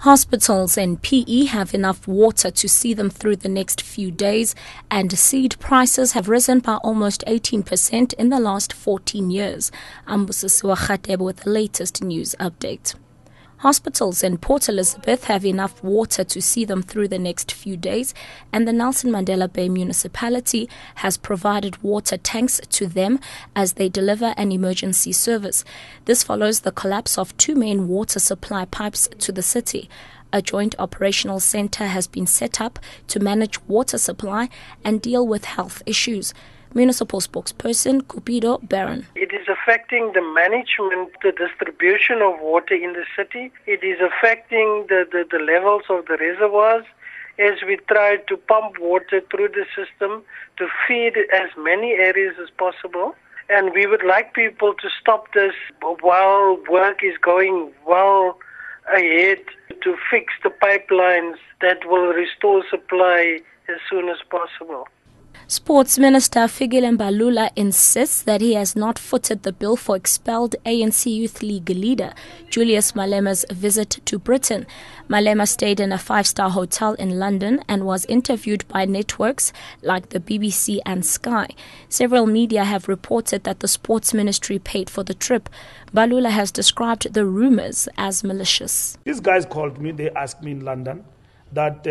Hospitals in PE have enough water to see them through the next few days, and seed prices have risen by almost 18% in the last 14 years. Ambusisiwa Khatebo with the latest news update. Hospitals in Port Elizabeth have enough water to see them through the next few days, and the Nelson Mandela Bay municipality has provided water tanks to them as they deliver an emergency service. This follows the collapse of two main water supply pipes to the city. A joint operational center has been set up to manage water supply and deal with health issues. Municipal spokesperson Cupido Barron. It is affecting the management, the distribution of water in the city. It is affecting the levels of the reservoirs as we try to pump water through the system to feed as many areas as possible. And we would like people to stop this while work is going well ahead to fix the pipelines that will restore supply as soon as possible. Sports Minister Fikile Mbalula insists that he has not footed the bill for expelled ANC Youth League leader Julius Malema's visit to Britain. Malema stayed in a five-star hotel in London and was interviewed by networks like the BBC and Sky. Several media have reported that the sports ministry paid for the trip. Mbalula has described the rumours as malicious. These guys called me, they asked me in London that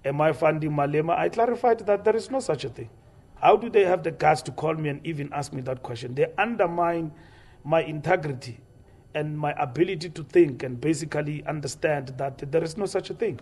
am I funding Malema? I clarified that there is no such a thing. How do they have the guts to call me and even ask me that question? They undermine my integrity and my ability to think and basically understand that there is no such a thing.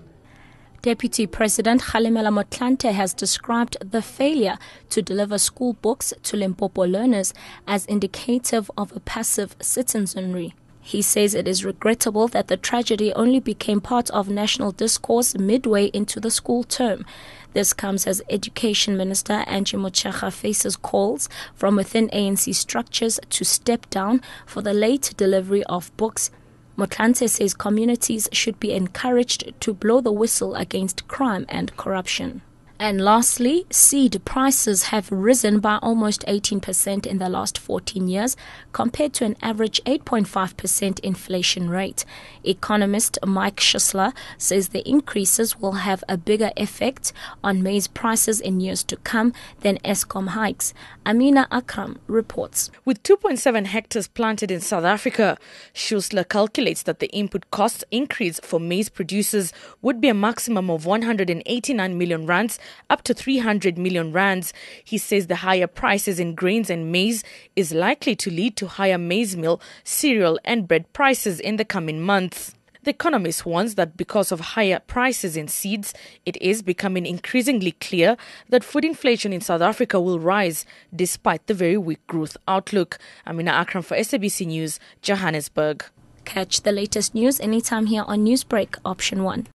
Deputy President Kgalemela Motlanthe has described the failure to deliver school books to Limpopo learners as indicative of a passive citizenry. He says it is regrettable that the tragedy only became part of national discourse midway into the school term. This comes as Education Minister Angie Motshekga faces calls from within ANC structures to step down for the late delivery of books. Motlanthe says communities should be encouraged to blow the whistle against crime and corruption. And lastly, seed prices have risen by almost 18% in the last 14 years, compared to an average 8.5% inflation rate. Economist Mike Schussler says the increases will have a bigger effect on maize prices in years to come than Eskom hikes. Amina Akram reports. With 2.7 hectares planted in South Africa, Schussler calculates that the input cost increase for maize producers would be a maximum of 189 million rands, up to 300 million rands. He says the higher prices in grains and maize is likely to lead to higher maize meal, cereal and bread prices in the coming months. The economist warns that because of higher prices in seeds, it is becoming increasingly clear that food inflation in South Africa will rise despite the very weak growth outlook. Amina Akram for SABC News, Johannesburg. Catch the latest news anytime here on Newsbreak, Option 1.